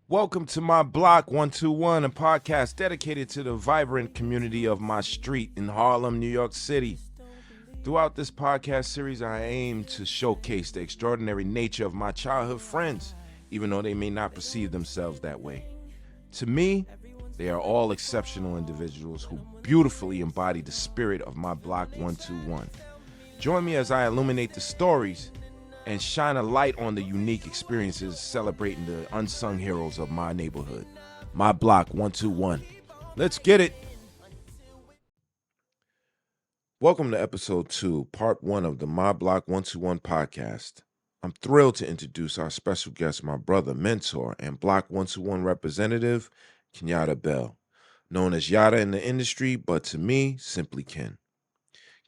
Welcome to my Block 121, a podcast dedicated to the vibrant community of my street in Harlem, New York City. Throughout this podcast series, I aim to showcase the extraordinary nature of my childhood friends, even though they may not perceive themselves that way. To me, they are all exceptional individuals who beautifully embody the spirit of my Block 121. Join me as I illuminate the stories and shine a light on the unique experiences celebrating the unsung heroes of my neighborhood. My Block 121. Let's get it. Welcome to episode 2, part 1 of the My Block 121 podcast. I'm thrilled to introduce our special guest, my brother, mentor, and Block 121 representative, Kenyatta Bell, known as Yatta in the industry, but to me, simply Ken.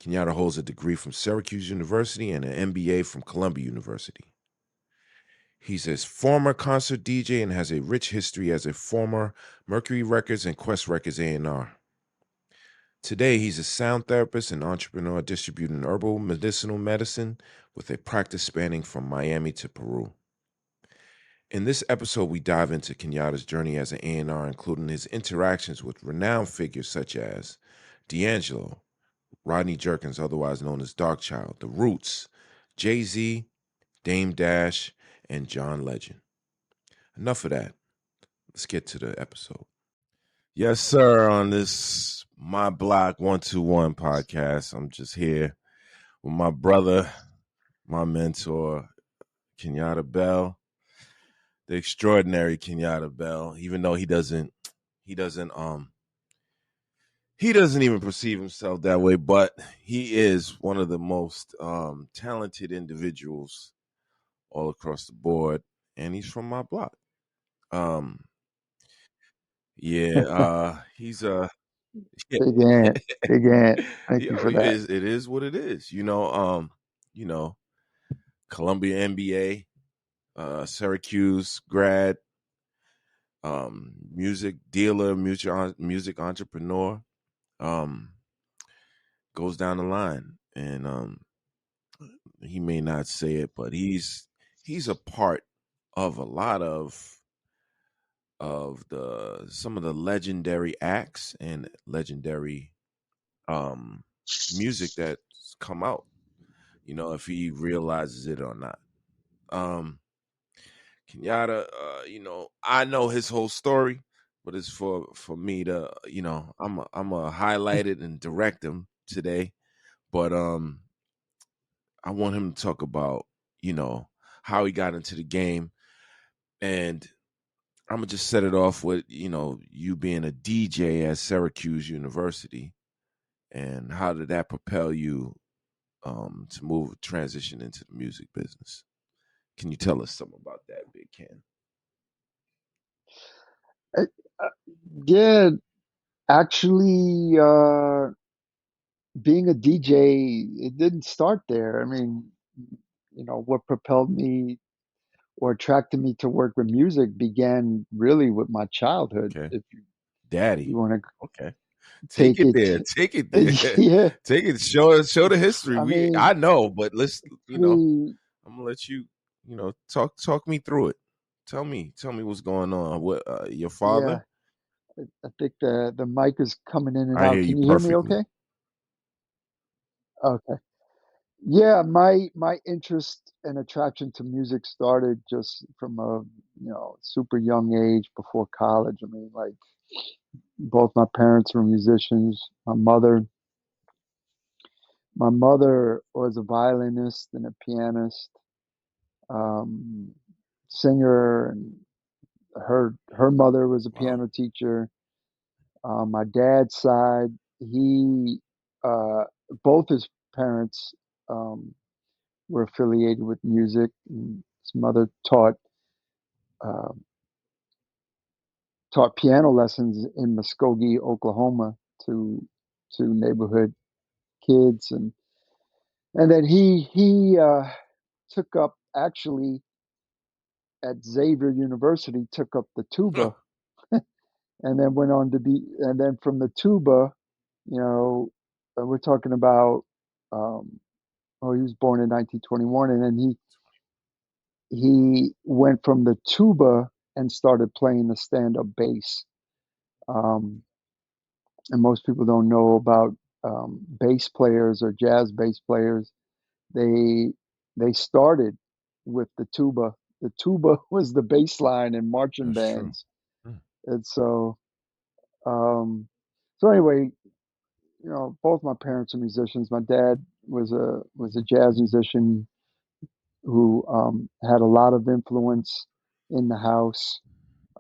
Kenyatta holds a degree from Syracuse University and an MBA from Columbia University. He's a former concert DJ and has a rich history as a former Mercury Records and Quest Records A&R. Today, he's a sound therapist and entrepreneur distributing herbal medicinal medicine with a practice spanning from Miami to Peru. In this episode, we dive into Kenyatta's journey as an A&R, including his interactions with renowned figures such as DeAngelo, Rodney Jerkins, otherwise known as Darkchild, The Roots, Jay-Z, Dame Dash, and John Legend. Enough of that. Let's get to the episode. Yes, sir. On this My Block 121 podcast, I'm just here with my brother, my mentor, Kenyatta Bell, the extraordinary Kenyatta Bell. Even though he doesn't even perceive himself that way, but he is one of the most talented individuals all across the board, and he's from my block. He's Big ant. Thank you for that. It is what it is. Columbia MBA, Syracuse grad, music dealer, music entrepreneur, goes down the line, and he may not say it, but he's a part of a lot of some of the legendary acts and legendary music that's come out, if he realizes it or not. Kenyatta, I know his whole story, but it's for me to, I'm a highlight it and direct him today. But I want him to talk about, how he got into the game. And I'm gonna just set it off with, you being a DJ at Syracuse University, and how did that propel you to transition into the music business? Can you tell us something about that, Big Ken? Yeah, actually, being a DJ, it didn't start there. I mean, what propelled me or attracted me to work with music began really with my childhood. Okay. If Daddy. you want to Okay. take it there. Take it there. yeah. Take it. Show the history. I know, but let's, I'm gonna let you, talk me through it. Tell me what's going on. What your father? Yeah, I think the mic is coming in and I out. hear Can you you hear me perfectly. okay? Okay. Yeah, my interest and attraction to music started just from a super young age before college. I mean, like both my parents were musicians. My mother was a violinist and a pianist, um, singer, and her mother was a piano teacher. My dad's side, he both his parents um, were affiliated with music. And his mother um, taught piano lessons in Muskogee, Oklahoma, to neighborhood kids, and then he took up, actually, at Xavier University, took up the tuba, and then went on to be, and then from the tuba, we're talking about, um, oh, he was born in 1921, and then he went from the tuba and started playing the stand-up bass. And most people don't know about bass players or jazz bass players. They they started with the tuba. The tuba was the bass line in marching That's true. bands, Mm, and um, so anyway, both my parents are musicians. My dad was a jazz musician who had a lot of influence in the house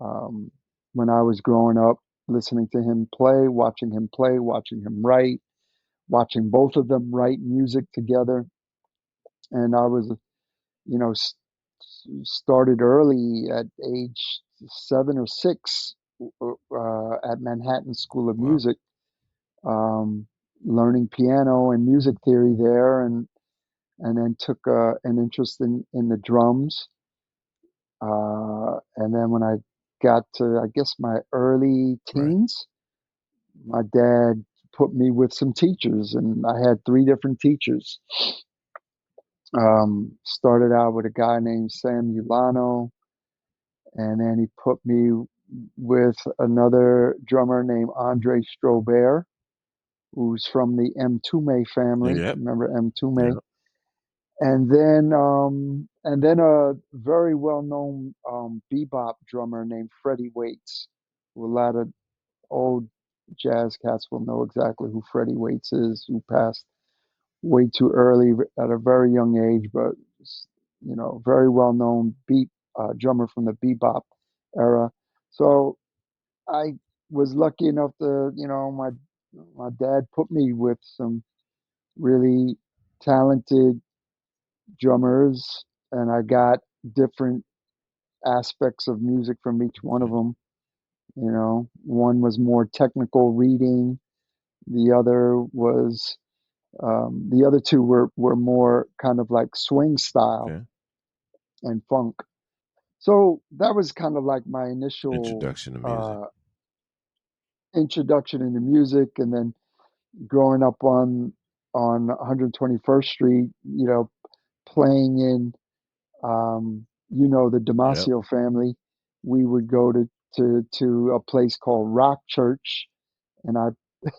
um, when I was growing up, listening to him play, watching him write, watching both of them write music together. And I was, started early at age 7 or 6 at Manhattan School of wow. Music, um, learning piano and music theory there, and then took an interest in the drums. And then when I got to, I guess, my early Right. teens, my dad put me with some teachers, and I had 3 different teachers. Started out with a guy named Sam Ulano, and then he put me with another drummer named Andre Strobert, who's from the M. Tume family. Yep. Remember M. Tume? Yep. And then a very well-known bebop drummer named Freddie Waits, who a lot of old jazz cats will know exactly who Freddie Waits is, who passed way too early at a very young age, but very well-known beat drummer from the bebop era. So I was lucky enough to, my dad put me with some really talented drummers, and I got different aspects of music from each one of Okay. them. One was more technical reading. The other was the other two were more kind of like swing style Okay. and funk. So that was kind of like my initial Introduction to music. introduction into music, and then growing up on 121st Street, playing in the Yep. Damasio family. We would go to a place called Rock Church, and I,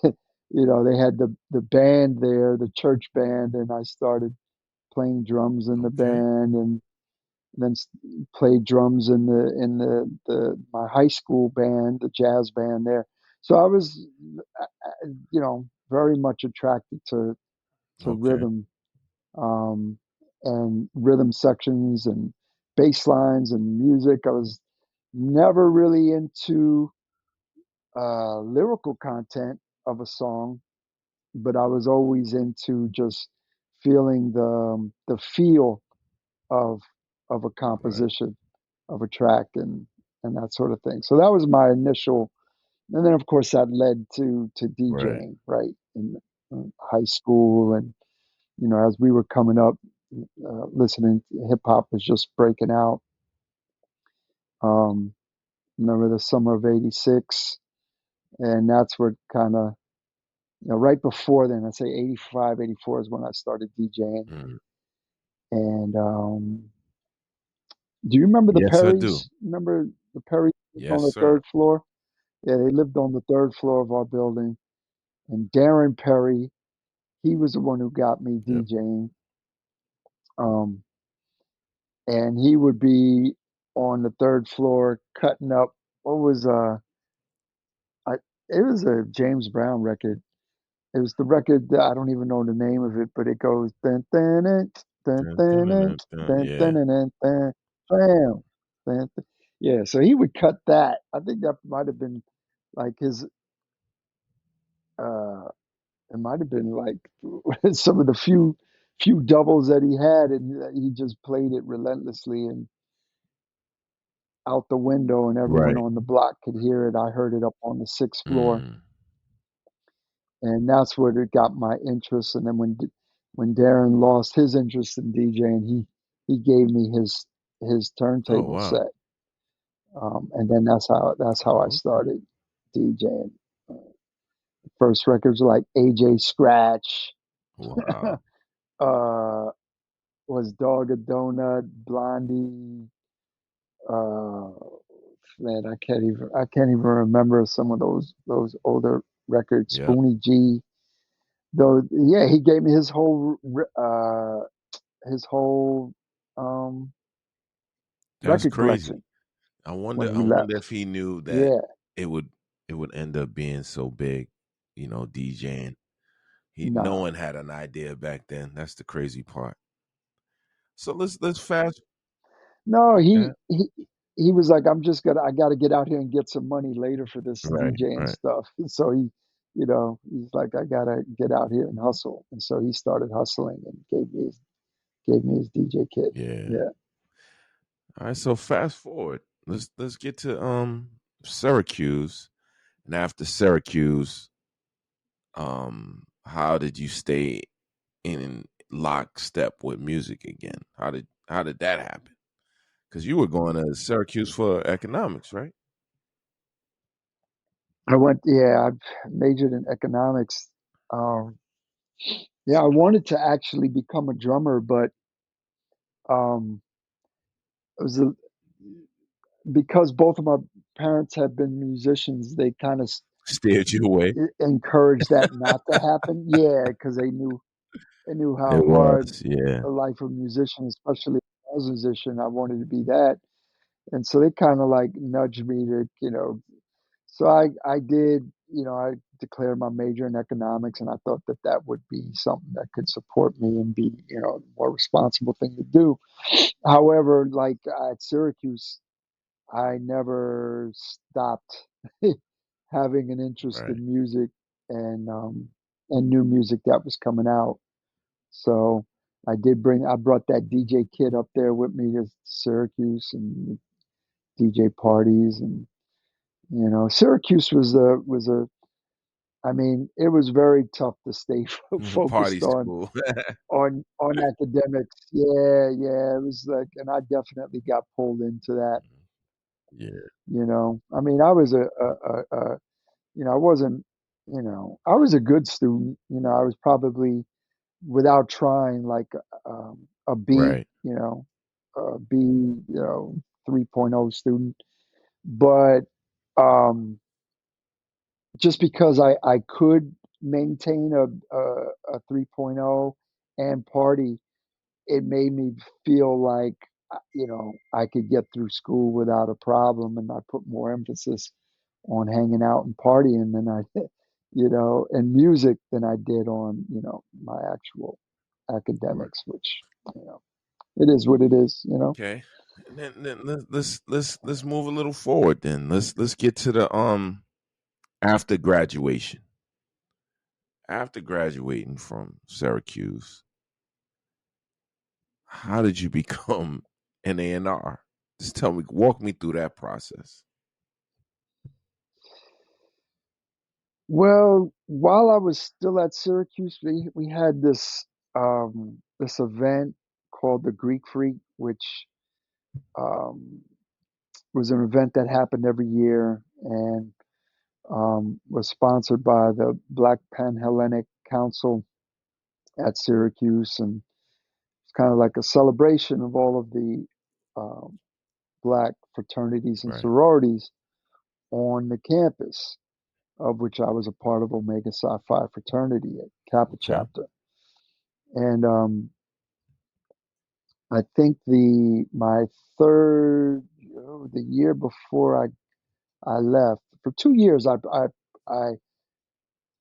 they had the band there, the church band, and I started playing drums in the Okay. band, and then played drums in the my high school band, the jazz band there. So I was, very much attracted to Okay. rhythm, um, and rhythm sections and bass lines and music. I was never really into lyrical content of a song, but I was always into just feeling the feel of a Right. composition, of a track, and that sort of thing. So that was my initial, and then of course that led to Right. DJing, right, in high school, and as we were coming up, listening hip hop was just breaking out. Um, Remember the summer of '86, and that's what kind of, right before then, I say 85, '84 is when I started DJing. Mm. And do you remember the Yes, I do. Perrys? Remember the Perrys lived on Yes, the sir. third floor? Yeah, they lived on the third floor of our building. And Darren Perry, he was the one who got me Yep. DJing. Um, and he would be on the third floor cutting up. What was I? It was a James Brown record. It was the record that I don't even know the name of it, but it goes dun dun dun dun Dun, dun, dun dun, dun dun, dun. dun Yeah. dun dun dun dun bam, dun, dun. Yeah, so he would cut that. I think that might have been like his uh it might have been like some of the few doubles that he had, and he just played it relentlessly and out the window, and everyone Right. on the block could hear it. I heard it up on the 6th floor, Mm. and that's what it got my interest. And then when Darren lost his interest in DJing, he gave me his Oh, turntable wow. set, and then that's how I Okay. started DJing. Uh, First records like AJ Scratch, Wow. uh, was Dog a Donut, Blondie, uh, man, I can't even remember some of those older records. Yeah, Spoonie G, though, yeah, he gave me his whole um that's record crazy. collection I when wonder. he I wonder left. if he knew that Yeah, it would it would end up being so big. DJing. No nah. one had an idea back then. That's the crazy part. So let's fast. No, Yeah. he was like, I gotta get out here and get some money later for this Right. DJing Right. stuff. So he's like, I gotta get out here and hustle. And so he started hustling and gave me his DJ kit. Yeah. Yeah. All right. So fast forward. Let's get to Syracuse, and after Syracuse, how did you stay in lockstep with music again? How did that happen? Because you were going to Syracuse for economics, right? I majored in economics. Um, yeah, I wanted to actually become a drummer, but um, it was because both of my parents had been musicians. They kind of Steered you away. encouraged that not to happen. Yeah, because they knew how It hard was, yeah. a life of musician, especially as a musician, I wanted to be that. And so they kind of like nudged me to. So I did, I declared my major in economics, and I thought that that would be something that could support me and be, a more responsible thing to do. However, like at Syracuse, I never stopped having an interest Right. in music and new music that was coming out. So I brought that DJ kit up there with me to Syracuse and DJ parties, and Syracuse I mean, it was very tough to stay Party focused on school. on academics. Yeah, yeah, it was like, and I definitely got pulled into that. Yeah. I mean, I was I wasn't, I was a good student. I was probably, without trying, like a B, Right. a B, 3.0 student. But um, just because I could maintain a 3.0 and party, it made me feel like, I could get through school without a problem, and I put more emphasis on hanging out and partying than I did, and music than I did on, my actual Right. academics, which, you know, it is what it is. Okay. And then let's move a little forward then. Let's get to the after graduation. After graduating from Syracuse, how did you become an A&R? Just walk me through that process. Well, while I was still at Syracuse, we had this event called the Greek Freak, which um, was an event that happened every year and was sponsored by the Black Panhellenic Council at Syracuse, and it's kind of like a celebration of all of the um, Black fraternities and Right. sororities on the campus, of which I was a part of Omega Psi Phi fraternity at Kappa Okay. chapter. And I think my the year before I left, for 2 years, I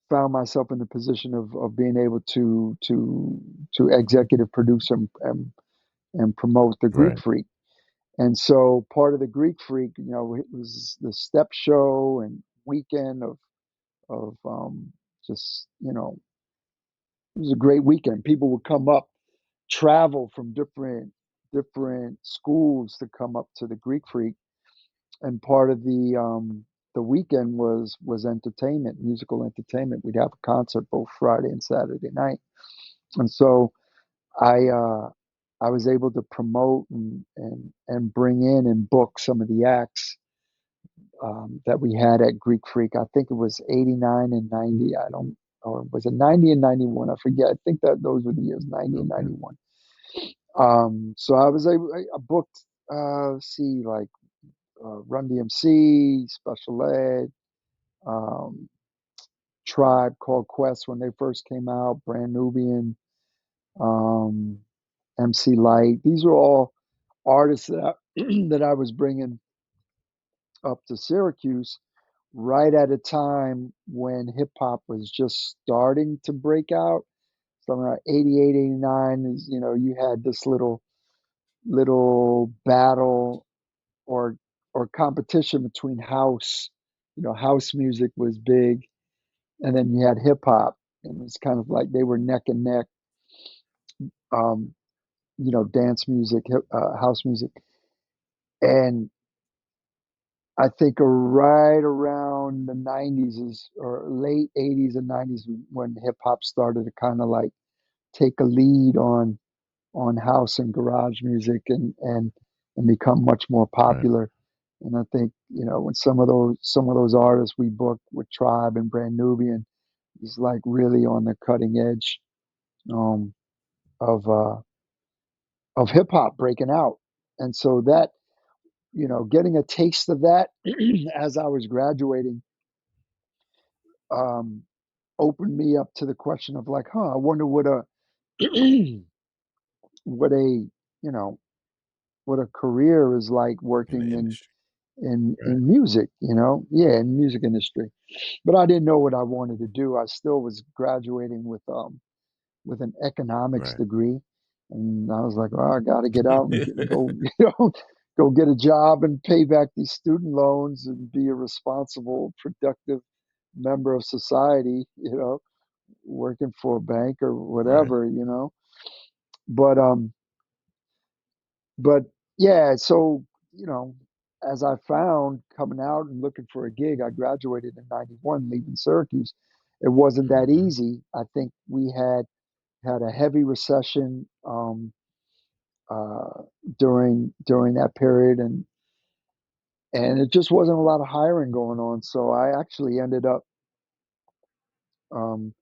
found myself in the position of being able to executive produce and promote the Greek Right. Freak. And so part of the Greek Freak, it was the step show and weekend of just, it was a great weekend. People would come up, travel from different schools to come up to the Greek Freak, and part of the weekend was entertainment, musical entertainment. We'd have a concert both Friday and Saturday night, and so I uh, I was able to promote and bring in and book some of the acts that we had at Greek Freak. I think it was 89 and 90. I don't, or was it 90 and 91? I forget. I think that those were the years, 90 and Okay. 91. So I was able, I booked, see, like Run DMC, Special Ed, um, Tribe Called Quest when they first came out, Brand Nubian, um, MC Light. These are all artists that I was bringing up to Syracuse right at a time when hip hop was just starting to break out. So around 88, 89 is, you had this little battle or competition between house. House music was big, and then you had hip hop, and it's kind of like they were neck and neck. Um, dance music, house music, and I think right around the 90s is or late 80s and 90s when hip hop started to kind of like take a lead on house and garage music and become much more Right. popular. And I think, when some of those artists we booked with Tribe and Brand Nubian is like really on the cutting edge um of hip hop breaking out. And so that, getting a taste of that as I was graduating um opened me up to the question of like, I wonder what a what a you know what a career is like In the working in industry. in Right. in music, yeah, in music industry. But I didn't know what I wanted to do. I still was graduating with an economics Right. degree, and I was like, well, I got to get out and go, go get a job and pay back these student loans and be a responsible, productive member of society, working for a bank or Right. whatever. But but yeah, so as I found coming out and looking for a gig, I graduated in '91, leaving Syracuse. It wasn't that Hmm. easy. I think we had a heavy recession uh, during that period, and it just wasn't a lot of hiring going on. So I actually ended up. Um,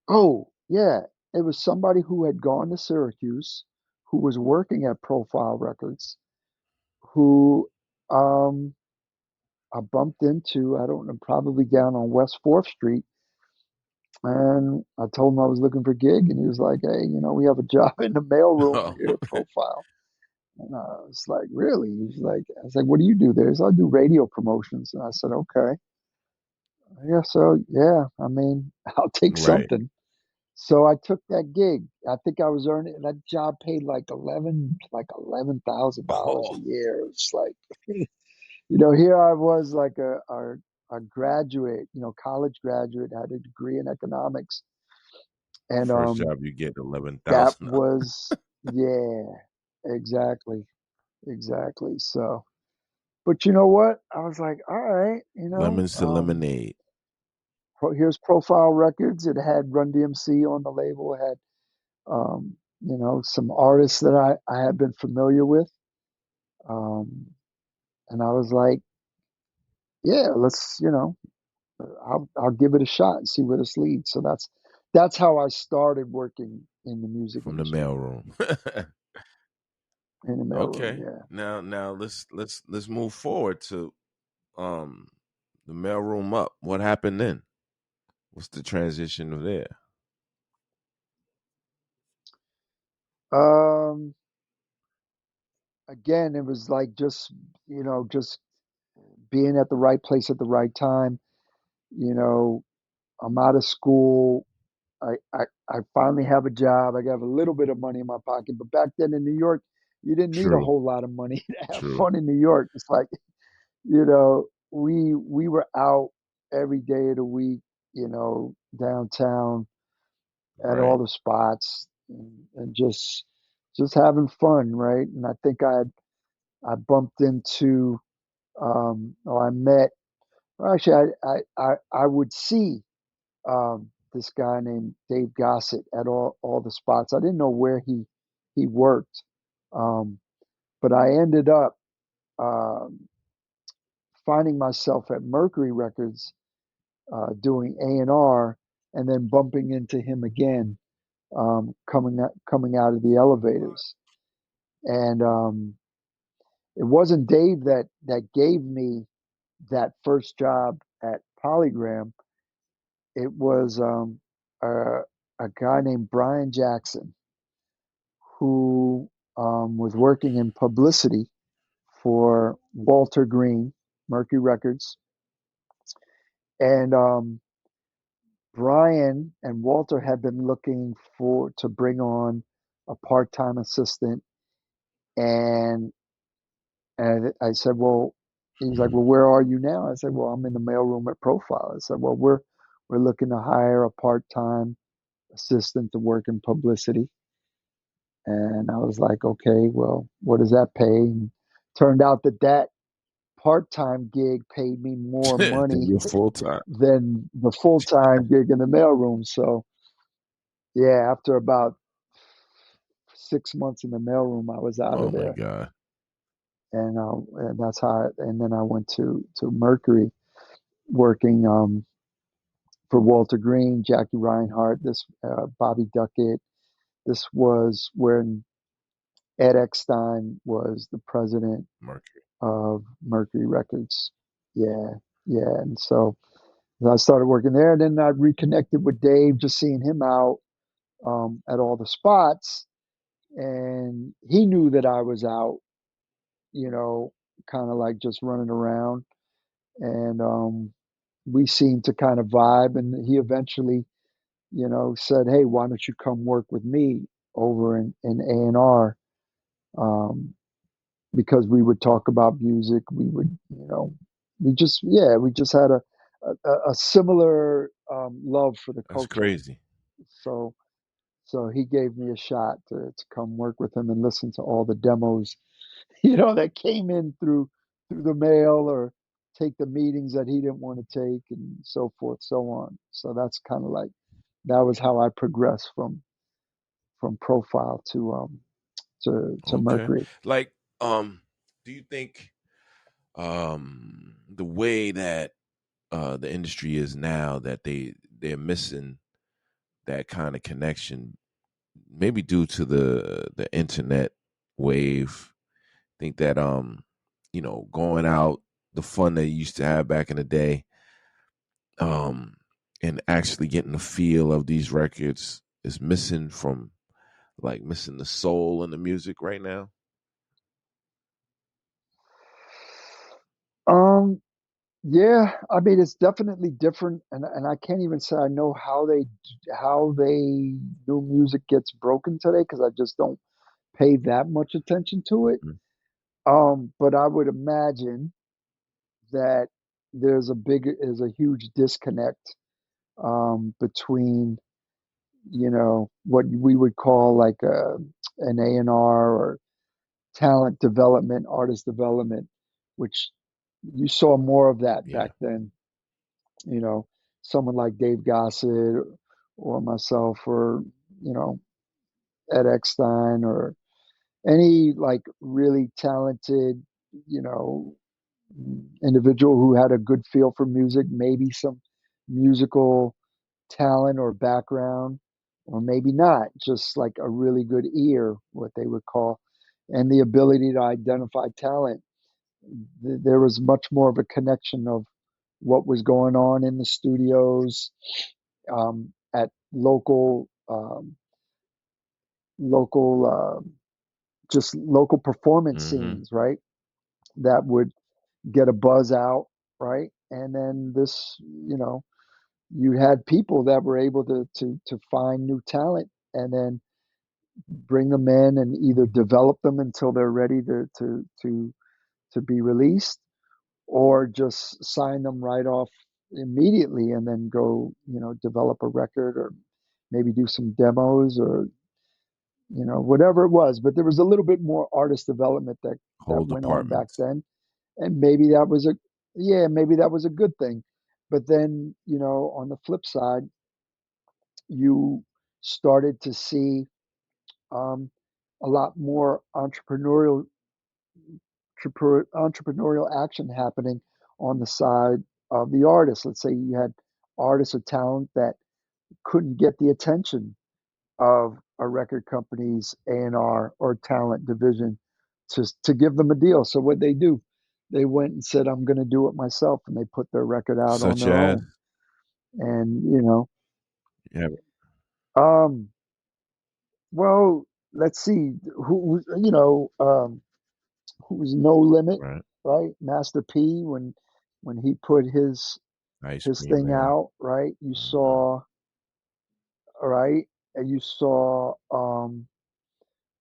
oh yeah, it was somebody who had gone to Syracuse, who was working at Profile Records, who um, I bumped into. I don't know, probably down on West Fourth Street. And I told him I was looking for a gig, and he was like, "Hey, we have a job in the mailroom Oh, here at Profile." And I was like, really? He's like, I was like, what do you do there? He said, I do radio promotions. And I said, okay. Yeah, so yeah, I mean, I'll take right. something. So I took that gig. I think I was earning that job paid like $11,000 a Oh, year. It's like, here I was like a graduate, college graduate, had a degree in economics, and first job you get eleven that thousand. was yeah, exactly, exactly. So. But you know what? I was like, all right, Lemons to lemonade. here's Profile Records. It had Run DMC on the label. It had, some artists that I had been familiar with. Um, and I was like, yeah, let's, I'll give it a shot and see where this leads. So that's how I started working in the music From the industry, mailroom. in the mailroom. Okay. Yeah. Now let's move forward to um the mailroom up. What happened then? What's the transition there? Um, Again, it was like just being at the right place at the right time. You know, I'm out of school. I finally have a job. I got a little bit of money in my pocket. But back then in New York, you didn't need a True. whole lot of money to have True. fun in New York. It's like, we were out every day of the week, downtown at all Right. the spots and just having fun, right? And I think I bumped into or I met or actually I would see this guy named Dave Gossett at all the spots. I didn't know where he worked, um, but I ended up um, finding myself at Mercury Records doing A&R, and then bumping into him again coming out of the elevators, and it wasn't Dave that gave me that first job at Polygram. It was a guy named Brian Jackson who was working in publicity for Walter Green, Mercury Records, and Brian and Walter had been looking for to bring on a part-time assistant, and I said, well, he's like, Mhm. well, where are you now? I said, well, I'm in the mailroom at Profile. I said, well, we're looking to hire a part-time assistant to work in publicity. And I was like, okay, well, what does that pay? And turned out that part-time gig paid me more Then money you're full time. than the full-time gig in the mailroom. So yeah, after about 6 months in the mailroom, I was out Oh of my there, God. and that's how. And then I went to Mercury, working for Walter Green, Jackie Reinhardt, this Bobby Duckett. This was when Ed Eckstein was the president Mercury. of Mercury Records. Yeah, yeah. And so I started working there. And then I reconnected with Dave, just seeing him out at all the spots. And he knew that I was out, you know, kind of like just running around. And we seemed to kind of vibe. And he eventually, said, hey, why don't you come work with me over in A&R? Um, because we would talk about music. We would, we just had a similar love for the That's culture. crazy. So, so he gave me a shot to come work with him and listen to all the demos, that came in through the mail, or take the meetings that he didn't want to take, and so forth, so on. So that's kind of like that was how I progressed from Profile to Okay. Mercury. Like, do you think the way that the industry is now, that they're missing that kind of connection, maybe due to the internet wave? Think that going out, the fun that you used to have back in the day, um and actually getting the feel of these records is missing from, like, missing the soul in the music right now. Um, Yeah, I mean it's definitely different, and I can't even say I know how they new music gets broken today, because I just don't pay that much attention to it. Mm. But I would imagine that there's a huge disconnect between what we would call like an A&R, or talent development, artist development, which you saw more of that Yeah. back then. you know, Someone like Dave Gossett, or myself, or, you know, Ed Eckstein, or any like really talented, you know, individual who had a good feel for music, maybe some musical talent or background, or maybe not, just like a really good ear, what they would call, and the ability to identify talent. There was much more of a connection of what was going on in the studios, at local, just local performance Mm-hmm. scenes, right? That would get a buzz out, right? And then you had people that were able to find new talent, and then bring them in, and either develop them until they're ready to be released, or just sign them right off immediately, and then go, develop a record, or maybe do some demos, or whatever it was. But there was a little bit more artist development that Whole went on back departments. then, and maybe that was a yeah, maybe that was a good thing. But then, on the flip side, you started to see um, a lot more entrepreneurial action happening on the side of the artist. Let's say you had artists of talent that couldn't get the attention of a record company's A&R or talent division, to give them a deal. So what they do, they went and said, "I'm going to do it myself," and they put their record out on Such their as, own. And yeah, um, well, let's see who was No Limit, right. right? Master P when he put Ice his Cream thing Man. out, right? You Hmm. saw, right, and you saw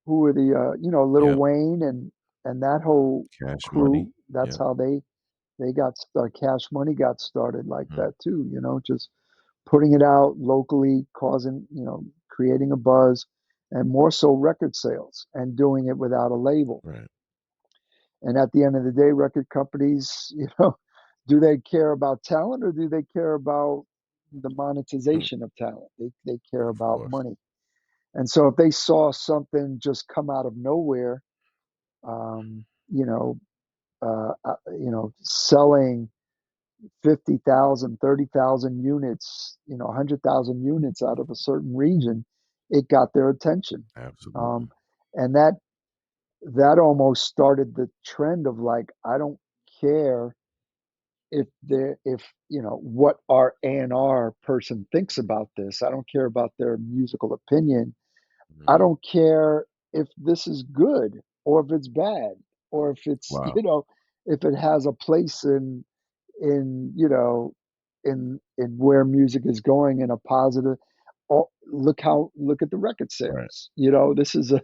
who were the Lil Yep. Wayne and that whole Cash Money. crew. That's Yep. how they got Cash Money got started like Hmm. that too. Just putting it out locally, causing creating a buzz, and more so record sales, and doing it without a label. Right. And at the end of the day, record companies, do they care about talent or do they care about the Hmm. monetization of talent? They care Of about course. money. And so if they saw something just come out of nowhere, um, selling 50,000, 30,000 units, 100,000 units out of a certain region, it got their attention. Absolutely. Um, and that almost started the trend of like, I don't care if what our A&R person thinks about this. I don't care about their musical opinion. I Hmm. don't care if this is good or if it's bad or if it's Wow. if it has a place in in where music is going in a positive. Oh, look at the record Right. sales. This is a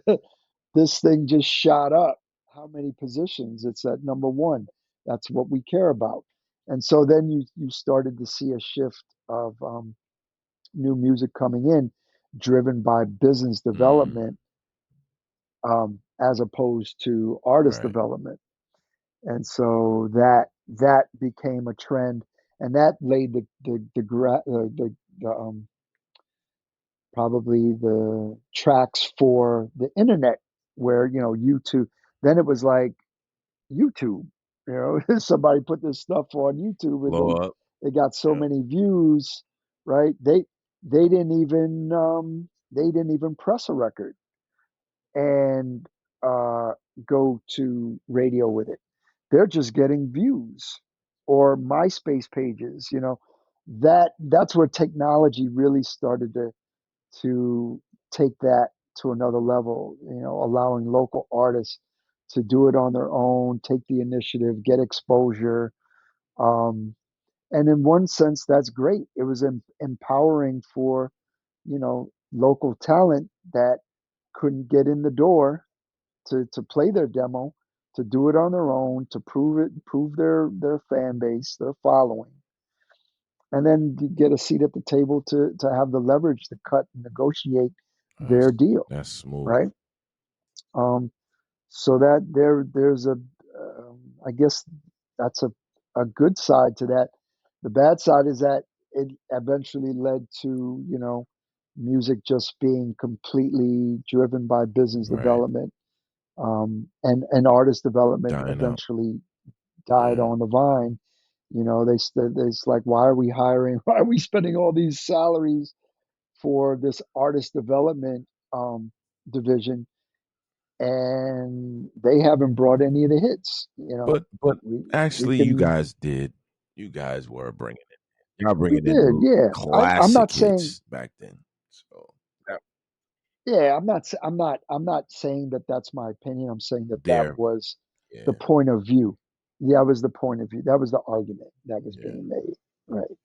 this thing just shot up. How many positions? It's at number one. That's what we care about. And so then you started to see a shift of new music coming in, driven by business Mm. development, as opposed to artist Right. development. And so that became a trend, and that laid the probably the tracks for the internet, where YouTube. Then it was like YouTube. Somebody put this stuff on YouTube, and Blow up. they got so Yep. many views, right? They didn't even press a record and uh, go to radio with it. They're just getting views or MySpace pages. That's where technology really started to take that to another level. Allowing local artists to do it on their own, take the initiative, get exposure. Um, and in one sense, that's great. It was empowering for local talent that couldn't get in the door to play their demo, to do it on their own, to prove their fan base, their following, and then to get a seat at the table to have the leverage to cut and negotiate That's their deal, that's smooth. right? Um, so that there's I guess that's a good side to that. The bad side is that it eventually led to music just being completely driven by business Right. development, and artist development Dying out. eventually died Yeah. on the vine. It's like, why are we hiring? Why are we spending all these salaries for this artist development division? And they haven't brought any of the hits. But We actually, you can guys did. You guys were bringing it. Y'all we bringing in did, the yeah. I'm classic not saying, hits back then. So that yeah. I'm not saying that that's my opinion. I'm saying that that there. was the Yeah. point of view. Yeah, that was the point of view. That was the argument that was Yeah. being made. Right.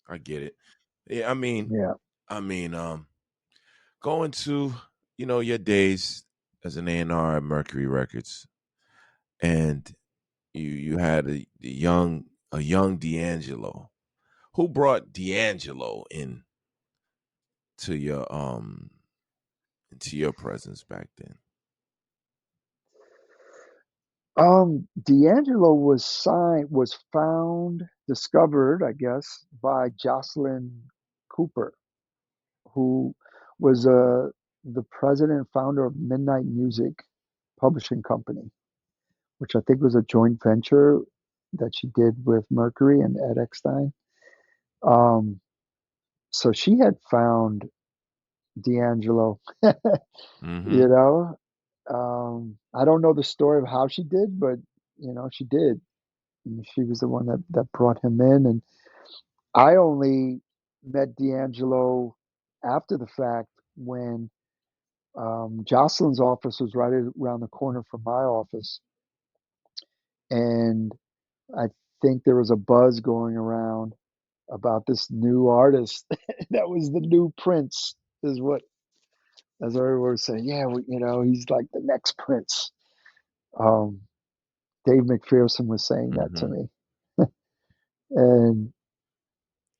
I get it. Yeah. I mean. Yeah. I mean. Going to your days as an A&R at Mercury Records, and you had a young DeAngelo. Who brought DeAngelo in to your into your presence back then? DeAngelo was found, discovered, I guess, by Jocelyn Cooper, who was the president and founder of Midnight Music Publishing Company, which I think was a joint venture that she did with Mercury and Ed Eckstein. Um, so she had found DeAngelo, Mm-hmm. you know, I don't know the story of how she did, but she did. And she was the one that brought him in, and I only met DeAngelo after the fact when Jocelyn's office was right around the corner from my office, and I think there was a buzz going around about this new artist that was the new Prince, is what as everyone was saying. Yeah, he's like the next Prince. Um, Dave McPherson was saying that to Mm-hmm. me,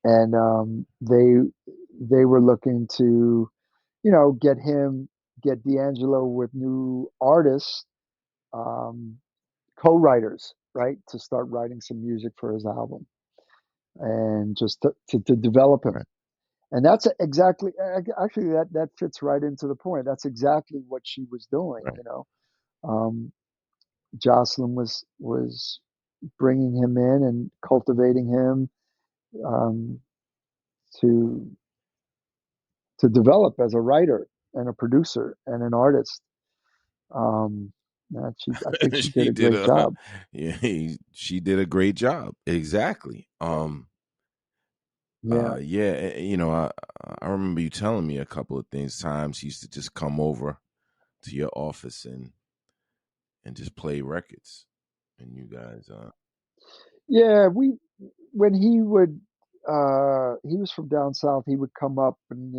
and they were looking to get DeAngelo with new artists, um, co-writers, right, to start writing some music for his album and just to develop him. Right. And that's exactly actually that fits right into the point. That's exactly what she was doing. Right. Um, Jocelyn was bringing him in and cultivating him, um, to develop as a writer and a producer and an artist. Um, I think she did She a did great a job. yeah, she did a great job. Exactly. Yeah. Yeah, I remember you telling me a couple of things. Times he used to just come over to your office and just play records, and you guys, Yeah, when he was from down south, he would come up and,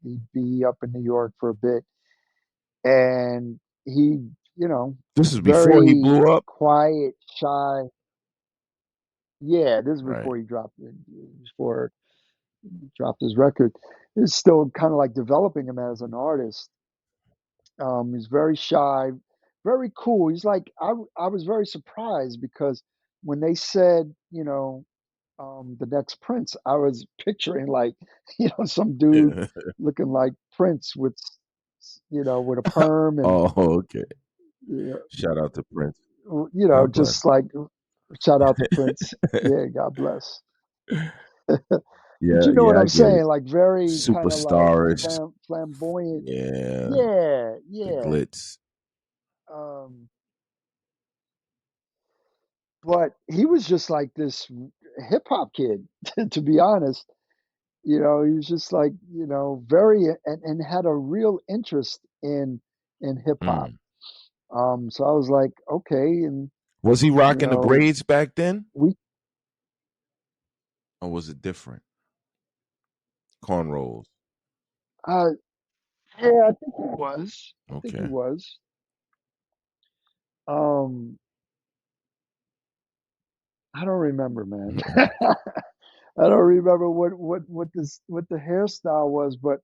he'd be up in New York for a bit, and he, this is before he very blew up, quiet, shy. Yeah, this is right? before he dropped his record. It's still kind of like developing him as an artist. He's very shy, very cool. He's like I was very surprised because when they said, the next Prince, I was picturing like, some dude Yeah. looking like Prince with a perm and, Oh, okay. you Shout out to Prince. God bless. just like shout out to Prince. Yeah, God bless. But Yeah, you know what yeah, I I'm get it. saying? Like very kind of like Superstarish. flamboyant. Yeah, Yeah, the yeah. glitz. Um, but he was just like this hip hop kid, to be honest. He was just like, very and had a real interest in hip hop. Mm. So I was like, okay, and Was he you rocking the know, braids back then, we or was it different? Cornrows. uh yeah, I think he was. I think he Okay. was. Um, I don't remember, man. I don't remember what the hairstyle was, but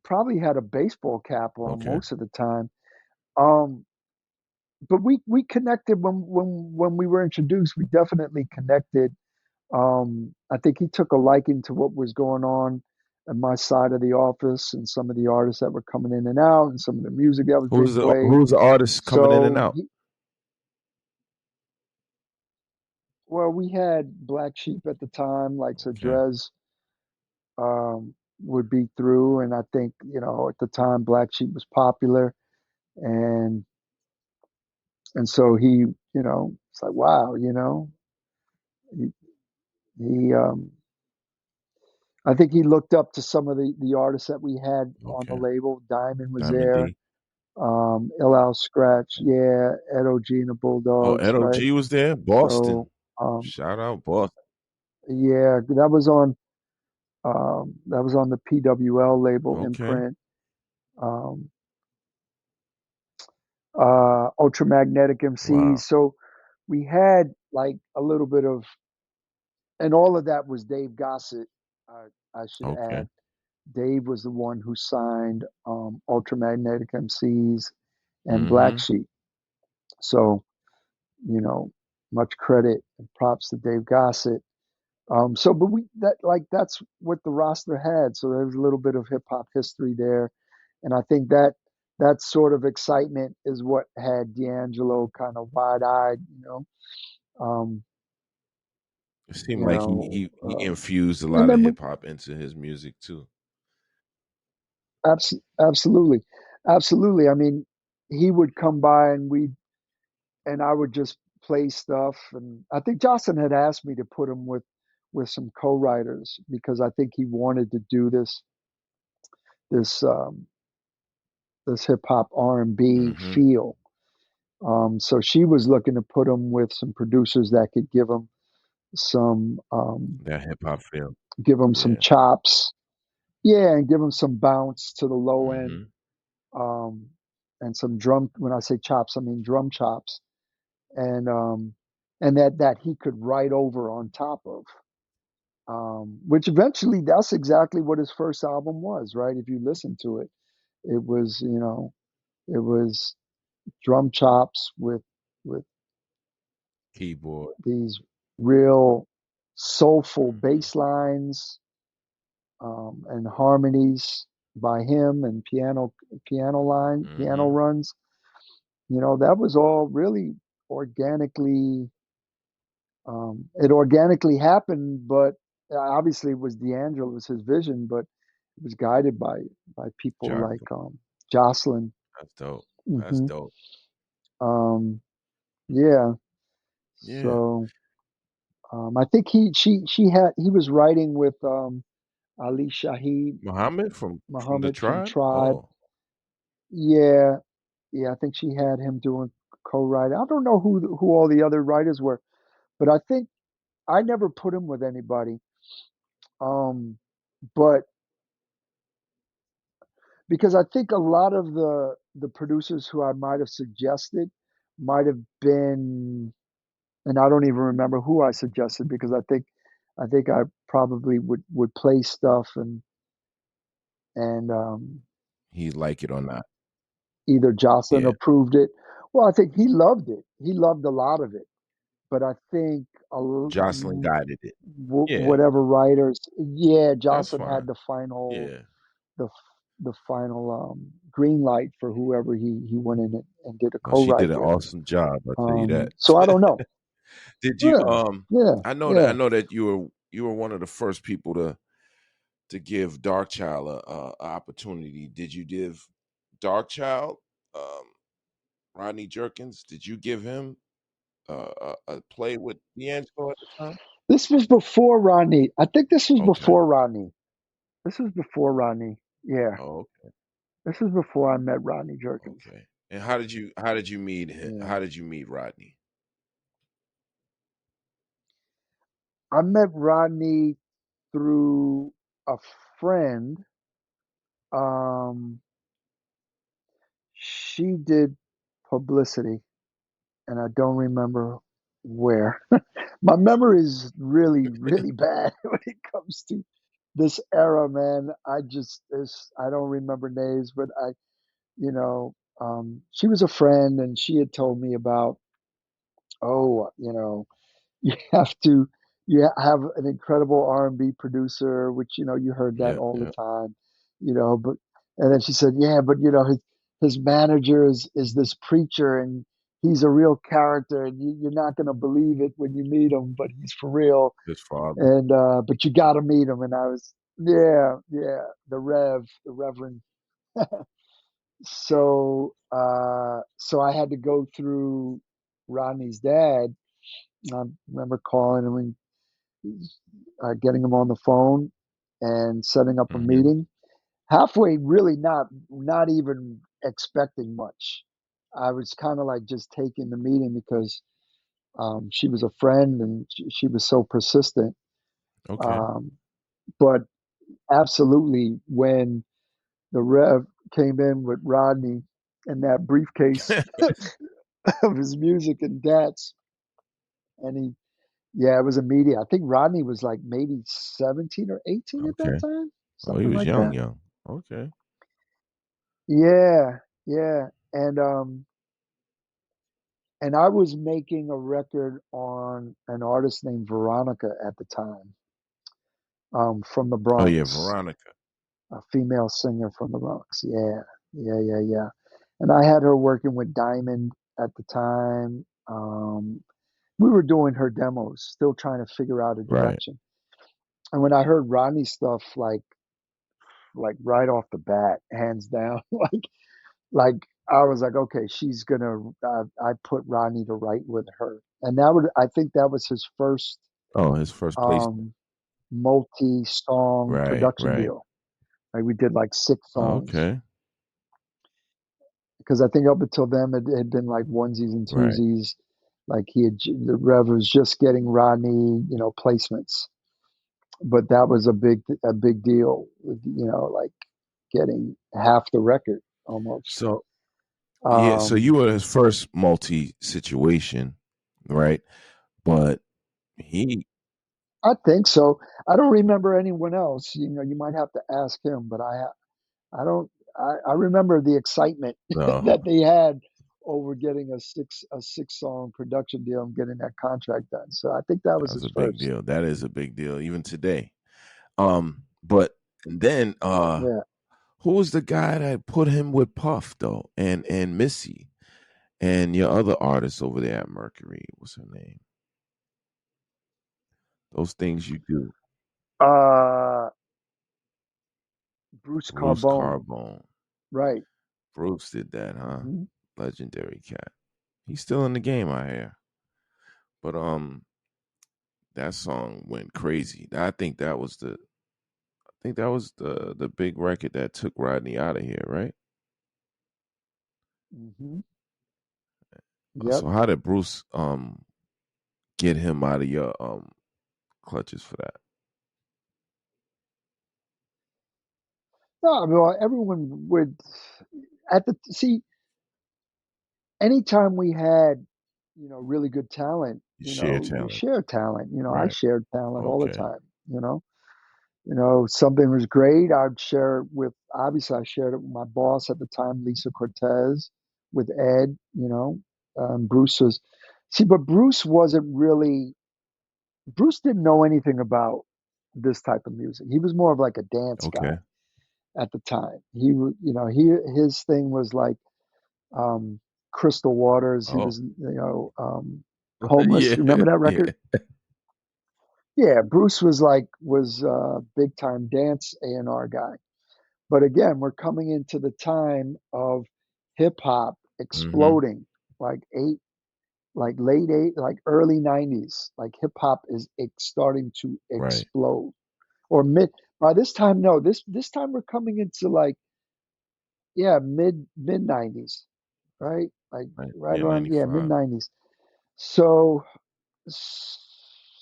probably had a baseball cap on Okay. most of the time. Um, but we connected when we were introduced. We definitely connected. I think he took a liking to what was going on in my side of the office and some of the artists that were coming in and out and some of the music that was being played. Who's the artist coming in and So out? well, we had Black Sheep at the time, like so Okay. Drez would be through, and I think at the time Black Sheep was popular, and so it's like wow, he, he I think he looked up to some of the artists that we had on the Okay. label. Diamond was Diamond there, D. LL Scratch, yeah, Edo G and the Oh, Bulldogs, Edo right? G was there. So, Boston. Shout out Boston. yeah, that was on the PWL label Okay. imprint. Um, Ultramagnetic MCs. Wow. So we had like a little bit of, and all of that was Dave Gossett. I should Okay. add, Dave was the one who signed Ultramagnetic MCs and Black Mm-hmm. Sheep. So, you know, much credit and props to Dave Gossett. But that's what the roster had. So there's a little bit of hip hop history there, and I think that sort of excitement is what had DeAngelo kind of wide eyed. Um, It seemed you like know, he infused a and lot of then hip hop into his music too. absolutely, absolutely. I mean, he would come by and I would just play stuff. And I think Jocelyn had asked me to put him with some co-writers because I think he wanted to do this this hip hop R&B Mm-hmm. feel. So she was looking to put him with some producers that could some That hip hop feel. give him some Yeah. chops, yeah, and give him some bounce to the low end, Mm-hmm. um, and some drum. When I say chops, I mean drum chops, and um, and that he could write over on top of. Which eventually, that's exactly what his first album was, right? If you listen to it, it was, it was drum chops with Keyboard. these real soulful Mm-hmm. bass lines, and harmonies by him, and piano Mm-hmm. runs. That was all really organically. It organically happened, but obviously it was DeAngelo, it was his vision, but it was guided by people like Jocelyn. Jocelyn. That's dope. That's Hmm. dope. Um, yeah. Yeah. So I think he was writing with Ali Shaheed Muhammad from the Muhammad from tribe? Tribe. Oh, Yeah, yeah. I think she had him doing co-writing. I don't know who all the other writers were, but I think I never put him with anybody. Um, but because I think a lot of the producers who I might have suggested might have been, and I don't even remember who I suggested because I think I probably would play stuff and he like it or not. either Jocelyn Yeah. approved it. Well, I think he loved it. He loved a lot of it, but I think Jocelyn guided it. Yeah, whatever writers, yeah, that's Jocelyn had fine. Yeah. the the final green light for whoever he went in and did a Well, she did co-write an with. awesome job, I'll tell you that. So I don't know. Did you Yeah, yeah, I yeah. know that you were one of the first people to give Darkchild a opportunity. Did you give Darkchild um Rodney Jerkins, did you give him a play with DeAngelo at the time? This was before Rodney. I think this was Okay. before Rodney. This was before Rodney. Yeah, Oh, this was before I met Rodney Jerkins. okay. And how did you meet him? Yeah, How did you meet Rodney? I met Rodney through a friend. Um, she did publicity, and I don't remember where. My memory is really, really bad when it comes to this era, man. I don't remember names, but you know, she was a friend, and she had told me about, oh, you have to, have an incredible R&B producer, which, you heard that Yeah, all the yeah. time, but, and then she said, yeah, but his manager is this preacher, and he's a real character, and you're not going to believe it when you meet him, but he's for real. His father. And, but you got to meet him. And I was, yeah, yeah, the Reverend. So I had to go through Rodney's dad. I remember calling him and getting him on the phone and setting up a Mhm. meeting. Halfway, really not even expecting much. I was kind of like just taking the meeting because she was a friend and she was so persistent. Okay. Um, but absolutely, when the Rev came in with Rodney and that briefcase of his music and debts, and yeah, it was immediate. I think Rodney was like maybe 17 or 18 at that Okay. time, Oh, he something was like young, that. young. Okay. Yeah, yeah. And I was making a record on an artist named Veronica at the time, from the Oh yeah, Bronx, Veronica. a female singer from the Bronx. Yeah, yeah, yeah, yeah. And I had her working with Diamond at the time. We were doing her demos, still trying to figure out a Right. direction. And when I heard Rodney's stuff, like right off the bat, hands down, like I was like, okay, she's gonna. I put Rodney to write with her, and I think that was his first Oh, his first placement. um, multi-song Right, production right. deal. Like we did like 6 songs Okay. because I think up until then it had been like onesies and Right. twosies. Like the Rev was just getting Rodney, placements, but that was a big deal. Like getting half the record almost. So yeah, so Um, you were his first multi situation, right? But he I think so. I don't remember anyone else. You might have to ask him, but I don't. I remember the excitement no, that they had over getting a six song production deal and getting that contract done. So I think that was that's his a big first. deal. That is a big deal even today. But then Yeah. who was the guy that put him with Puff though? And Missy and your other artist over there at Mercury. What's her name? Those things you do. Uh, Bruce Bruce Carbone. Carbone. Right. Bruce did that, huh? Hmm. Legendary cat. He's still in the game, I hear. But that song went crazy. I think that was the big record that took Rodney out of here, right? Hmm. Yep. So how did Bruce get him out of your clutches for that? No, I mean, well, everyone would at the see anytime we had really good talent, Sheer we talent. share talent. I Right. shared talent all the Okay. time. Something was great, I'd share it with, obviously, I shared it with my boss at the time, Lisa Cortez, with Ed, Bruce was, see, but Bruce didn't know anything about this type of music. He was more of like a dance guy Okay. at the time. His thing was like, um, Crystal Waters. He Oh. was, Homeless. Yeah. You remember that Yeah. record? Yeah, Bruce was big time dance A&R guy. But again, we're coming into the time of hip hop Mhm. exploding, like late eight, like early '90s. Like hip hop is starting to Right. explode, or mid. By this time, no, this time we're coming into like, yeah, mid '90s, right? Like Right. right Yeah, around, yeah, mid 95. '90s. So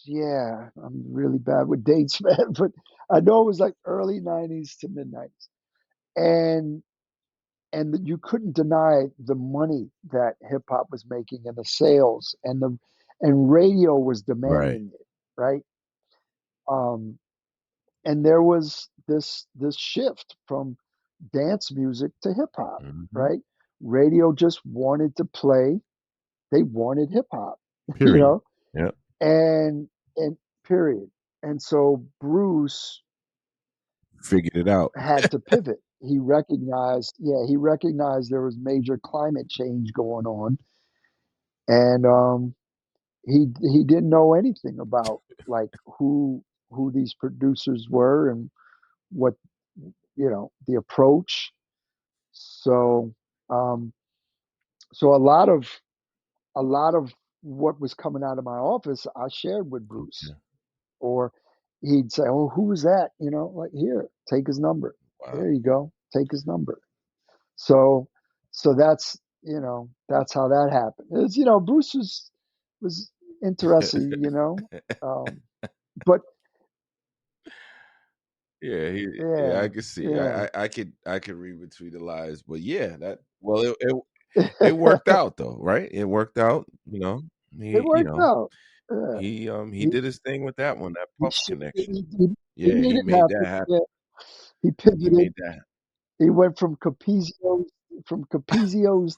yeah, I'm really bad with dates, man, but I know it was like early '90s to mid '90s, and you couldn't deny the money that hip hop was making and the sales and radio was Right. demanding it, right? Um, and there was this shift from dance music to hip hop, Mhm. right? Radio just wanted to play; they wanted hip hop, you Period. know, Yep. and period. And so Bruce Figured it out. had to pivot. He recognized there was major climate change going on, and he didn't know anything about like who these producers were and what the approach. So um, so a lot of what was coming out of my office, I shared with Bruce, Okay. or he'd say, "Oh, who is that?" Like, here, take his number. Wow. There you go, take his number. So that's how that happened. Bruce was interesting, um, but Yeah, yeah, I yeah, can see. yeah, I could read between the lines, but yeah, that well, it worked out though, right? It worked out. it He worked out. Yeah, he he did his thing with that one, that he Puff shifted. connection. He Yeah, made he it made that happen. happen. Yeah, he He pivoted. made that. He went from Capizios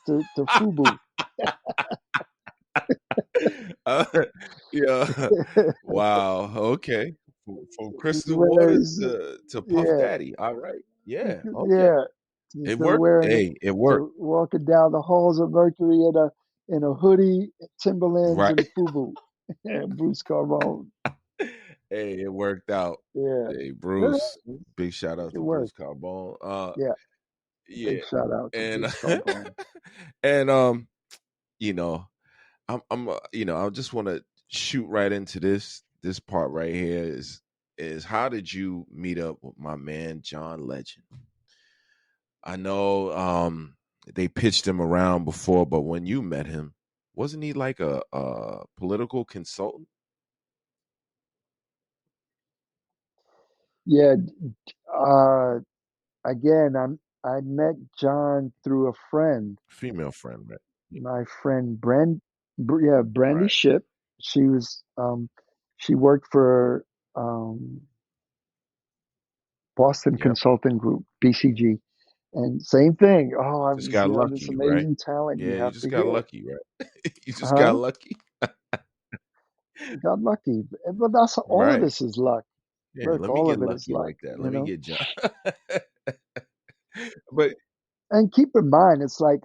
to Fubu. uh, yeah. Wow. Okay. From Crystal Waters Wears, to Puff yeah, Daddy. All right. Yeah. Okay. yeah. To It worked. wearing it, Hey, it worked. to walking down the halls of Mercury in a hoodie, Timberlands, Right. and FUBU. And Bruce Carbone. Hey, it worked out. Yeah. Hey, Yeah, Bruce. Big shout out it to Bruce worked. Carbone. Yeah. Yeah. Big shout out to And Juice Trombone. and you know, I'm I just want to shoot right into this part right here is how did you meet up with my man John Legend? I know they pitched him around before, but when you met him, wasn't he like a political consultant? Yeah. Uh, again, I met John through a friend, Female friend, right? Yeah. my friend yeah, Brandy Right. Ship. She was she worked for um, Boston Yep. Consulting Group, BCG, and same thing. Oh, I Just was, got this lucky, right? amazing talent you Yeah, you have just to got hear. lucky, right? You just got Huh? lucky. Got lucky, but that's all of Right. this is luck. Yeah, Look, let me all get of it is lucky luck, like that. you Let me know. get John. But And keep in mind, it's like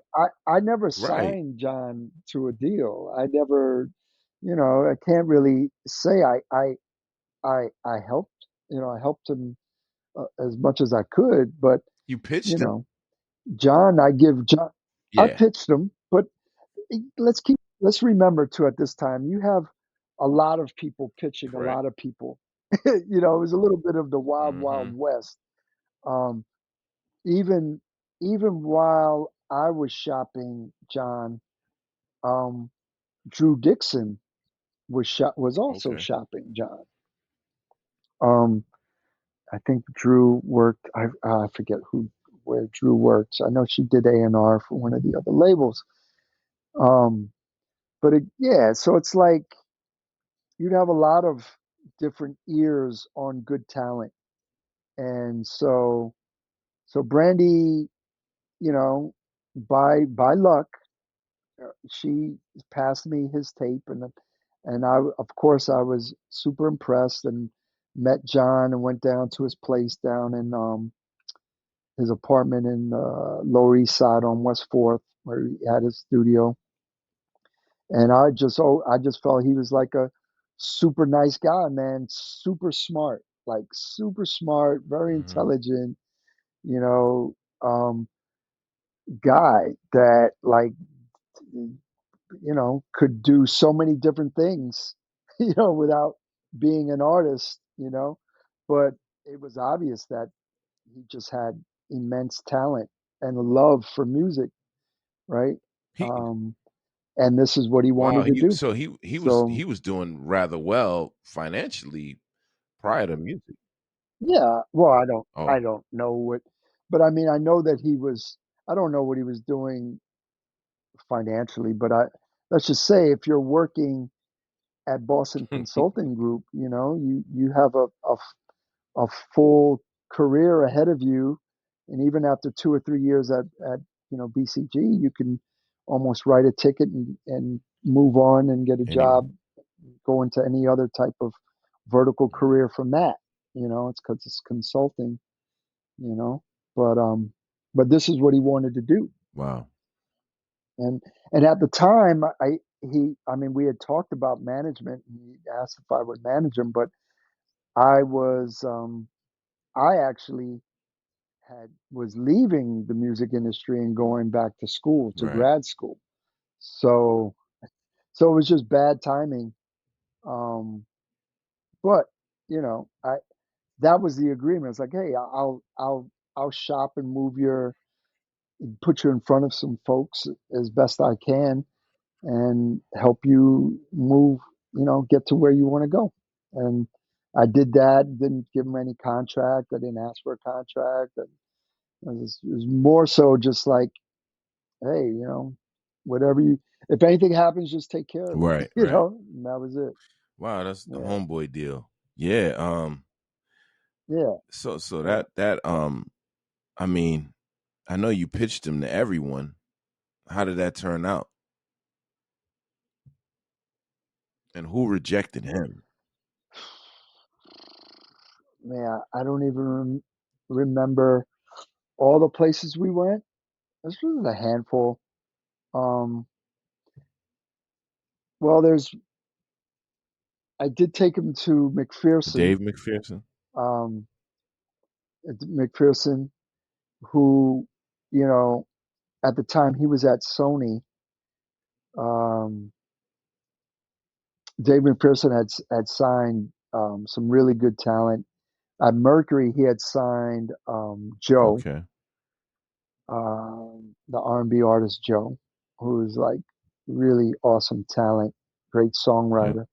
I never right. signed John to a deal. I never, I can't really say I helped, I helped him as much as I could, but You you pitched him? know, John, I give John, I Yeah, pitched him, but let's remember too at this time you have a lot of people pitching a correct. lot of people. It was a little bit of the wild Mhm. west. Um, even even while I was shopping John, um, Drew Dixon was also Okay. shopping John. Um, I think Drew worked. I forget where Drew worked. I know she did A&R for one of the other labels. Um, yeah, so it's like you'd have a lot of different ears on good talent, and so Brandy, you know, by luck, she passed me his tape, and I, of course, I was super impressed and met John and went down to his place down in his apartment in Lower East Side on West Fourth, where he had his studio. And I just felt he was like a super nice guy, man, super smart, like super smart, very Mhm. intelligent, you know, um, guy that like could do so many different things, without being an artist, but it was obvious that he just had immense talent and a love for music, right? He Um, and this is what he wow, wanted to do. So, he was doing rather well financially prior to music. yeah, well, I Oh. don't know but I mean, I know that I don't know what he was doing financially, but let's just say if you're working at Boston Consulting Group, you have a full career ahead of you, and even after 2 or 3 years at BCG, you can almost write a ticket and move on and get a Anyway. job, go into any other type of vertical career from that. It's because it's consulting. You know, but this is what he wanted to do, Wow. and at the time, I mean, we had talked about management, and he asked if I would manage him, but I was, I actually was leaving the music industry and going back to school, to Right. grad school. So it was just bad timing. Um, but I that was the agreement. It's like, hey, I'll shop and put you in front of some folks as best I can and help you move, get to where you want to go. And I did that. Didn't give him any contract. I didn't ask for a contract. And it was more so just like, hey, whatever if anything happens, just take care of it, Right, right. and that was it. Wow, that's the Yeah. homeboy deal. Yeah, Yeah. so Yeah. that I mean, I know you pitched him to everyone. How did that turn out? And who rejected him? Man, I don't even remember all the places we went. This was a handful. Um, well, I did take him to McPherson, Dave McPherson? um, McPherson, who, you know, at the time he was at Sony. Um, Dave McPherson had signed some really good talent. At Mercury, he had signed Joe, Okay. the R&B artist Joe, who is like really awesome talent, great Yep. songwriter.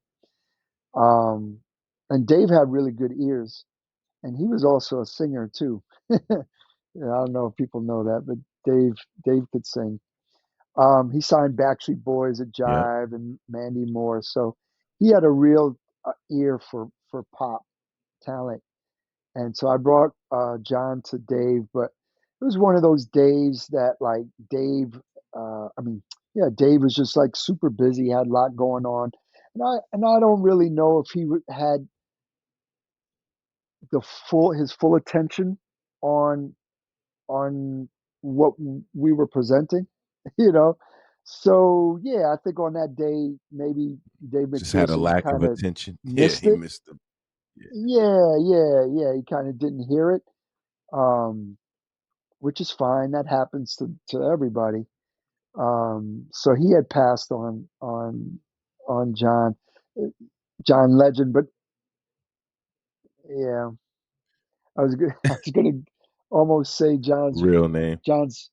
Um, and Dave had really good ears, and he was also a singer too. Yeah, I don't know if people know that, but Dave could sing. He signed Backstreet Boys at Yep. Jive and Mandy Moore, so he had a real ear for pop talent. And so I brought John to Dave, but it was one of those days that like Dave, I mean, yeah, Dave was just like super busy, had a lot going on, and I don't really know if he had the full his full attention on on what we were presenting, you know. So yeah, I think on that day maybe Dave Just had a McPherson lack of kind of attention. Yeah, missed he it. missed them. Yeah. Yeah. He kind of didn't hear it, um, which is fine. That happens to everybody. So he had passed on uh, John Legend, but yeah, I was gonna almost say Real name. John's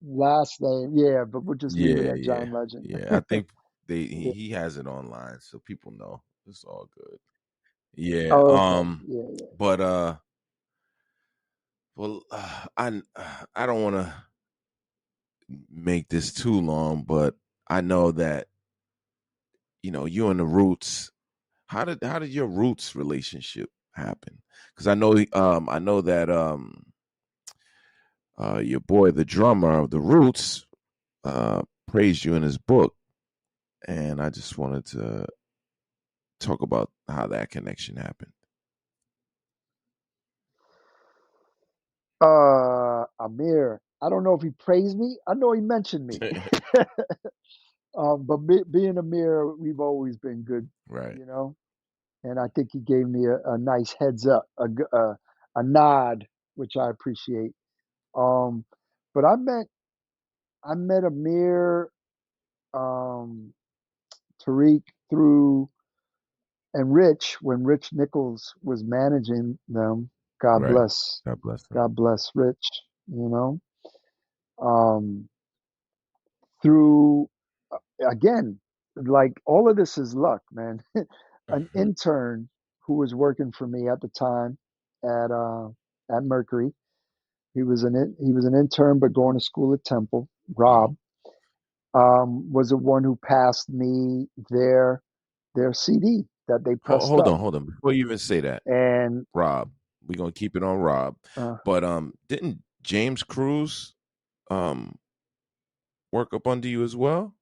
last name, yeah, but we'll just leave it Yeah, at yeah, John Legend. yeah. I think Yeah. he has it online, so people know. It's all good. Yeah. Oh, okay. Yeah. But well, I don't want to make this too long, but I know that you and the Roots. How did your Roots relationship happen? Because I know that your boy, the drummer of the Roots, praised you in his book, and I just wanted to talk about how that connection happened. Amir. I don't know if he praised me. I know he mentioned me. But being Amir, we've always been good, Right. you know. And I think he gave me a nice heads up, a nod, which I appreciate. Um, but I met Amir, um, Tariq through and Rich when Rich Nichols was managing them. God Right. bless, God bless him. God bless Rich. You know, um, through again, like all of this is luck, man. An Mhm. intern who was working for me at the time at uh at Mercury. He was an intern but going to school at Temple. Oh, Rob was the one who passed me their CD that they pressed hold up, on, hold on. Before you even say that, and Rob, we're gonna keep it on Rob. uh, But didn't James Cruz um work up under you as well?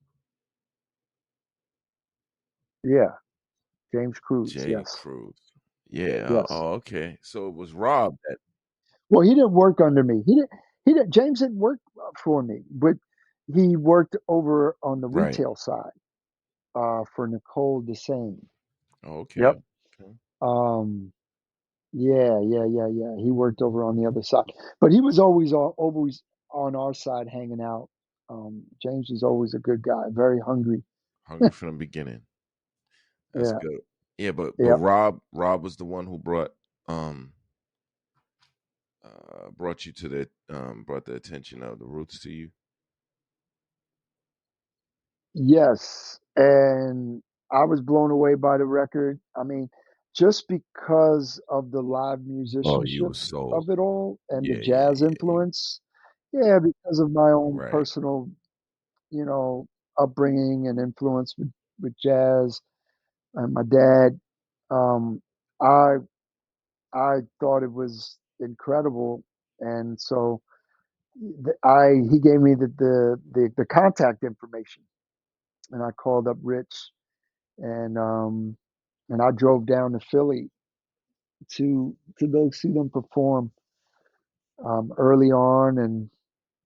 yeah, James Cruz, J. yes, Cruz. Yeah. yes. Oh, okay. So it was Rob that. Well, he didn't work under me. He didn't. James didn't work for me, but he worked over on the Right. retail side for Nicole Desane. Oh, okay. Yep. Okay. Um, yeah. He worked over on the other side, but he was always on our side hanging out. James was always a good guy, very hungry. Hungry from the beginning. That's Yeah, good. Yeah, but yep, Rob was the one who um brought you to the brought the attention of the Roots to you. yes. And I was blown away by the record. I mean, just because of the live Oh, you musicianship was sold. of it all and the jazz Yeah. You influence. Yeah, because of my own right. personal, you know, upbringing and influence with jazz and my dad. Um, I I thought it was incredible, and so I he gave me the contact information, and I called up Rich, and I drove down to Philly to go see them perform early on, and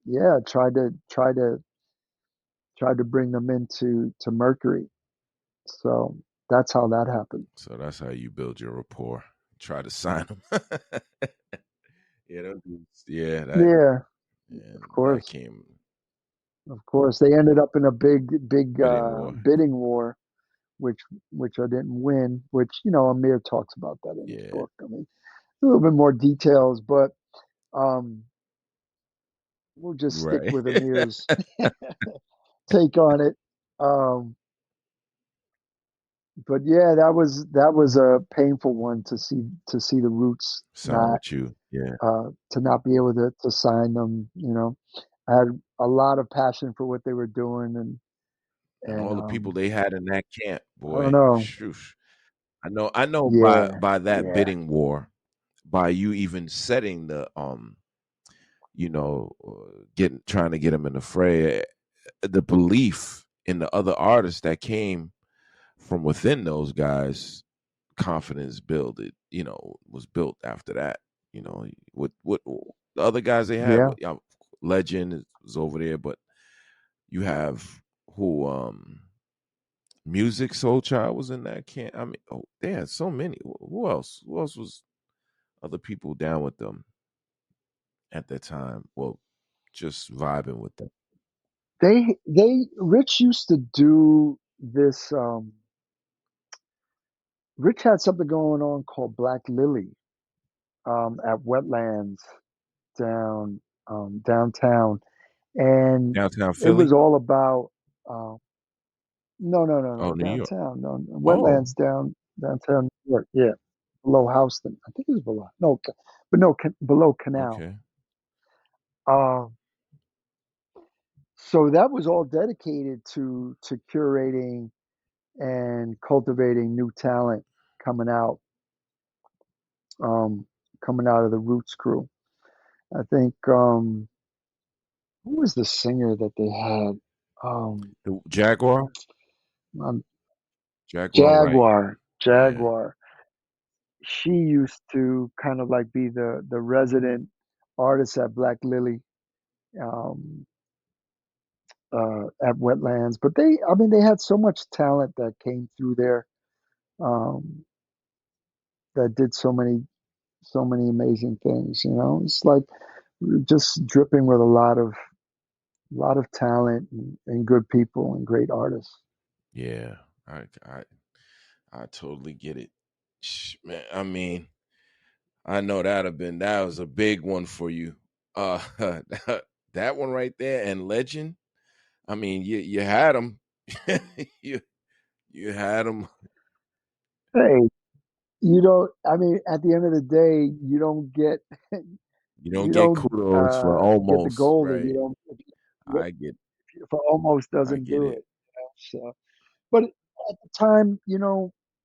yeah, tried to bring them to Mercury. So that's how that happened. So that's how you build your rapport. Try to sign them. Yeah, that. Yeah, and Of that course, came of course, they ended up in a big bidding war. bidding war, which which I didn't win. Which Amir talks about that in his Yeah, book. I mean, a little bit more details, but um, we'll just stick right. with Amir's take on it. Um, but yeah, that was a painful one to see the Roots Sign not with you. Yeah, to not be able to sign them. I had a lot of passion for what they were doing, and and all the people they had in that camp, I don't boy. know. Shoosh. I know Yeah, by that yeah, bidding war, by you even setting the getting trying to get him in the fray, the belief in the other artists that came from within those guys, confidence build it, was built after that. What the other guys they had, yeah. Legend was over there, but you have who Music Soul Child was in that camp. I mean, they had so many. Who else? Who else was other people down with them at that time? Well, just vibing with them. They Rich used to do this. Rich had something going on called Black Lily at Wetlands down downtown, and Downtown it was Philly? all about uh, no Oh, New York. downtown, no, Oh, Wetlands downtown New York, yeah, below Houston. I think it was below no, but no, below Canal. okay. Uh, so that was all dedicated to curating and cultivating new talent coming out um, coming out of the Roots crew. I think who was the singer that they had? Um, The Jaguar? um, Jaguar Wright. Jaguar. Yeah. Jaguar. She used to kind of like be the resident artist at Black Lily um, at Wetlands. But I mean, they had so much talent that came through there um, that did so many amazing things. It's like just dripping with a lot of talent and good people and great artists. Yeah. I I totally get it. Man, I mean, I know that was a big one for you. Uh that one right there and Legend. I mean, you had them. you you had them. Hey, you don't. I mean, at the end of the day, you don't get You don't you get don't kudos for get the almost, gold if you right? don't I get if almost I doesn't get do it. it. So, but at the time,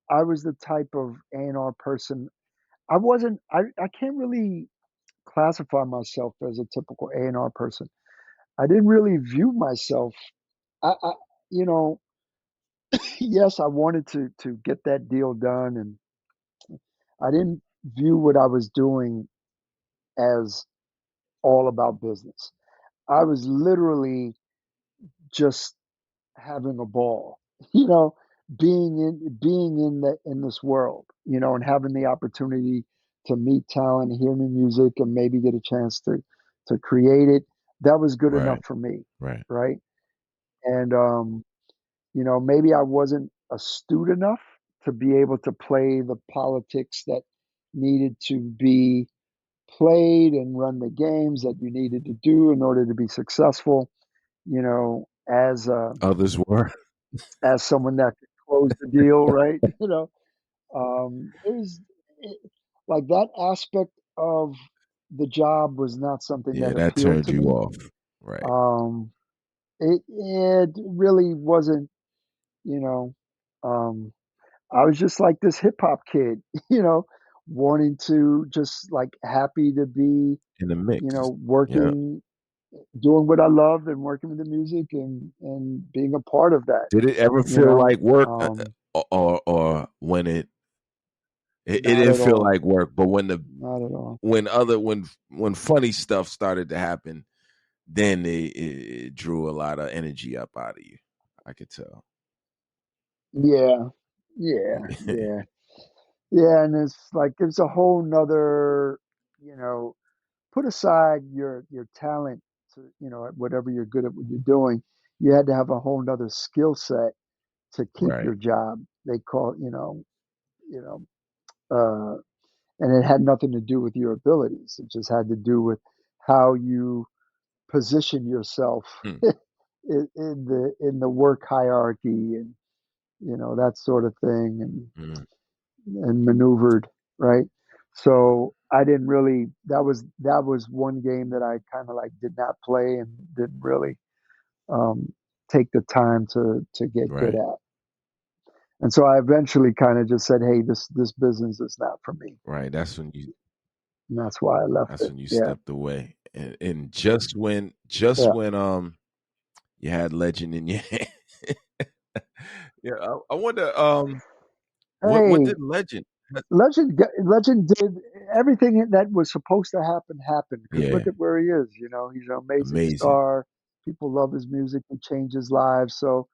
I was the type of A&R person. I wasn't. I can't really classify myself as a typical A&R person. I didn't really view myself. I you know, yes, I wanted to get that deal done, and I didn't view what I was doing as all about business. I was literally just having a ball, you know, being in this world, and having the opportunity to meet talent, hear new music, and maybe get a chance to create it. That was good enough Right, for me, right. right? And maybe I wasn't astute enough to be able to play the politics that needed to be played and run the games that you needed to do in order to be successful, Others were. as someone that could close the deal, right? It was it, like that aspect of the job was not something Yeah, that that appealed turned to you me. off. Right. Um, it really wasn't, you know, um, I was just like this hip hop kid, wanting to just like happy to be, In the mix. Yeah. working, doing what I love and working with the music and being a part of that, Did it ever you feel know. like work, or when it Not didn't at feel all. like work, but Not at all. when funny stuff started to happen, then it drew a lot of energy up out of you. I could tell. Yeah. Yeah. Yeah. Yeah. And it's a whole nother, you know, put aside your talent. to, at whatever you're good at what you're doing, you had to have a whole nother skill set to keep Right. your job. They call, you know, and it had nothing to do with your abilities. It just had to do with how you position yourself Hmm. in the work hierarchy, and that sort of thing, Hmm. and maneuvered, right. So I didn't really, that was one game that I kind of like did not play and didn't really um, take the time to get good Right. at. And so I eventually kind of just said, hey, this business is not for me. Right. And that's why I left That's it. when you Yeah. stepped away. And just when you had legend in your hand. Yeah, I wonder what Hey, did legend Legend did everything that was supposed to happen happened, because yeah, look at where he is. He's an amazing amazing. star. People love his music. He changes lives. So,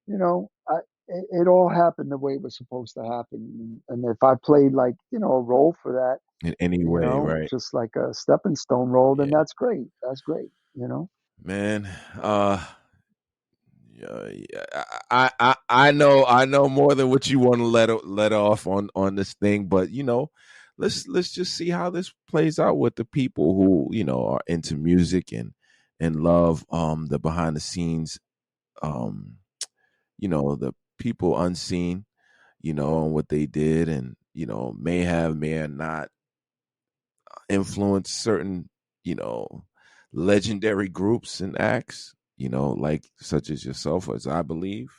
it all happened the way it was supposed to happen. And if I played like a role for that, In any way, right? just like a stepping stone role, then Yeah. that's great. That's great. Man, yeah, I know more than what you want to let off on this thing, but let's just see how this plays out with the people who are into music and love the behind the scenes, um the people unseen, and what they did, and may have not influenced certain you know legendary groups and acts, like such as yourself, as I believe.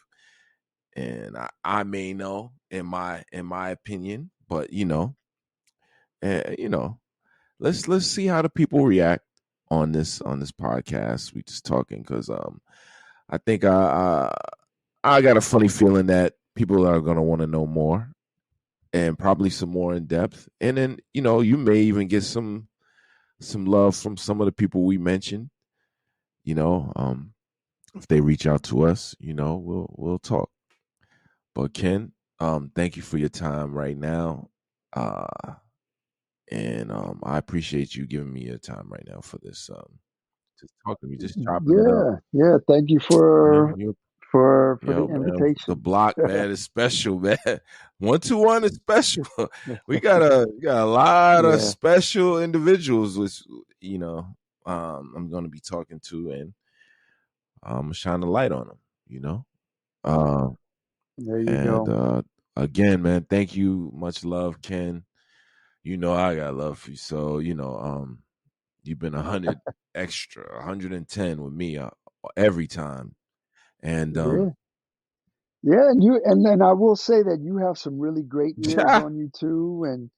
And I may know in my opinion, but uh, you know, let's see how the people react on this podcast. We just talking because I think I got a funny feeling that people are gonna want to know more and probably some more in depth, and then you may even get some love from some of the people we mentioned. You know, if they reach out to us, we'll talk. But Ken, thank you for your time right now. Uh and I appreciate you giving me your time right now for this. Just talking to me, just chopping it up. Yeah. Yeah. Thank you Man, you for the man, the invitation. block, man, is special, man. 121 is special. We got a lot of Yeah. special individuals, which I'm gonna be talking to, and I'm gonna shine the light on them. You know, uh, There you and go. again, man, thank you. Much love, Ken. I got love for you. So you've been 100 extra, 110 with me every time, and Yeah. Yeah, and then I will say that you have some really great ears yeah, on you too, and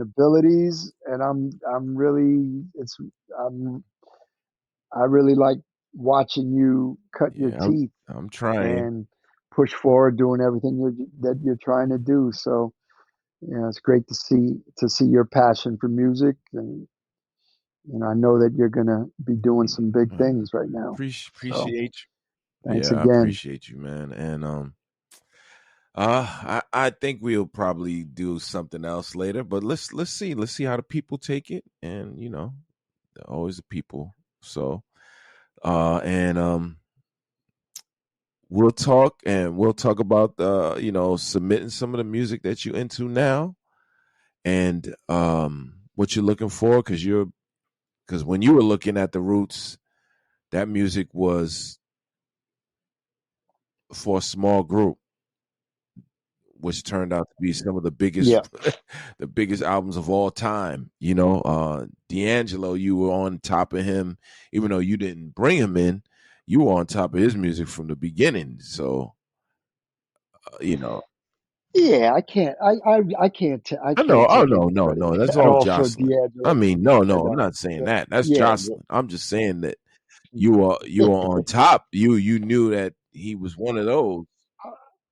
abilities, and I'm really it's I'm I really like watching you cut your I'm teeth I'm trying. and push forward doing everything that you're trying to do. So, it's great to see your passion for music, and I know that you're gonna be doing some big Uh, things right now. So, appreciate you. thanks Yeah, I again. appreciate you, man. And I think we'll probably do something else later, but let's see how the people take it, and always the people. So and we'll talk about submitting some of the music that you're into now, and what you're looking for, because when you were looking at the roots, that music was for a small group, which turned out to be some of the biggest Yeah. the biggest albums of all time. DeAngelo, you were on top of him, even though you didn't bring him in. You were on top of his music from the beginning. So you know, Yeah, I I know. can't Oh take no, any no, credit no. That's at all all for Jocelyn. I D'Angelo. mean, no, And no. I'm not saying that. That's yeah, Jocelyn. I'm just saying that you are on top. You knew that he was one of those.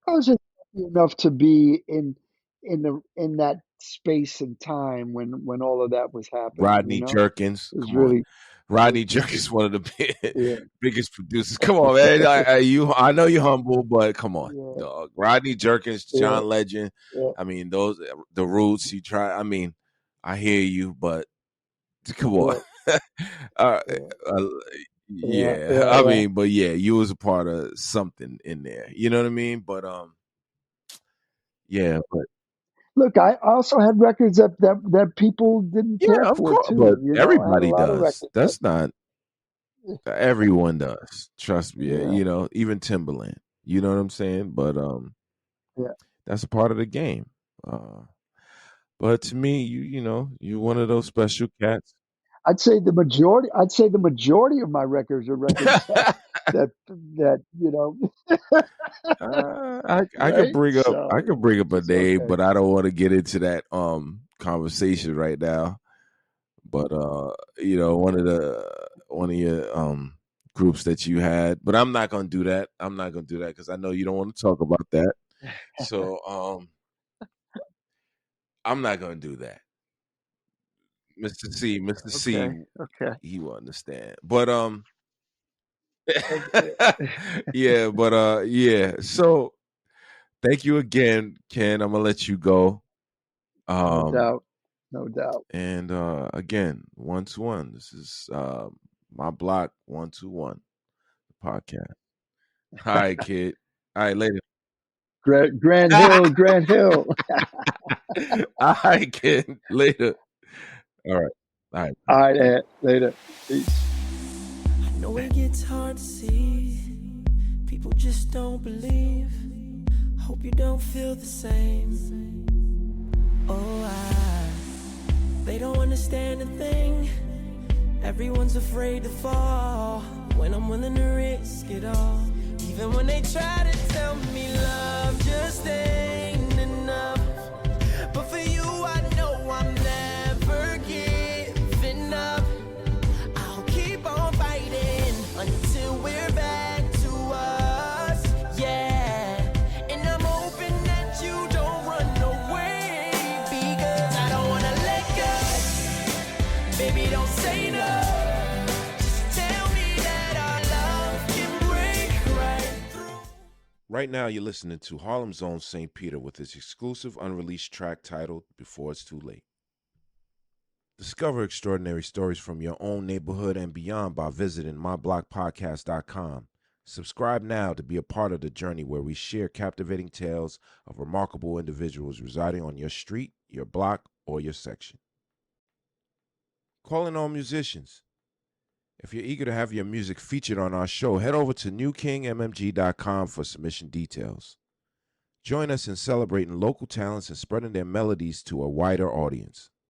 I was just lucky enough to be in that space and time when all of that was happening. Rodney Jerkins, It was come on. really, Rodney Jerkins, one of the yeah, biggest producers. Come on, man. I know you're humble, but come on, yeah, dog. Rodney Jerkins, yeah, John Legend. yeah, I mean, those the roots. You try. I mean, I hear you, but come on. yeah, uh, yeah. uh, Yeah, I yeah. mean, but yeah, you was a part of something in there. You know what I mean? But yeah, but Look, I also had records that people didn't yeah, care of for course. But too. You know, I had a everybody lot of does. records that. That's not everyone does. Trust me. Yeah, You know, even Timberland. You know what I'm saying? But yeah. that's a part of the game. Uh, but to me, you know, you're one of those special cats. I'd say the majority of my records are records that I could right. bring up So a it's name, okay. but I don't want to get into that conversation right now. But you know, one of your groups that you had, but I'm not gonna do that. I'm not gonna do that because I know you don't want to talk about that. So I'm not gonna do that. Mr. C, Okay, okay, he will understand. But okay. yeah, but yeah. So thank you again, Ken. I'm gonna let you go. No Um doubt, no doubt. and again, 121. This is my block 121 podcast. All right, kid. All right, later. Grant Hill, Grant Hill. All right, kid. Later. All right. All right. All right, Peace. Ed, later. Peace. I know it gets hard to see. People just don't believe. Hope you don't feel the same. They don't understand a thing. Everyone's afraid to fall when I'm willing to risk it all. Even when they try to tell me love just ain't enough. But for you, I know I'm never giving up. I'll keep on fighting until we're back to us. Yeah, and I'm hoping that you don't run away, because I don't wanna let go. Baby, don't say no. Just tell me that our love can break right through. Right now, you're listening to Harlem's own St. Peter with his exclusive unreleased track titled Before It's Too Late. Discover extraordinary stories from your own neighborhood and beyond by visiting myblockpodcast.com. Subscribe now to be a part of the journey where we share captivating tales of remarkable individuals residing on your street, your block, or your section. Calling all musicians. If you're eager to have your music featured on our show, head over to newkingmmg.com for submission details. Join us in celebrating local talents and spreading their melodies to a wider audience.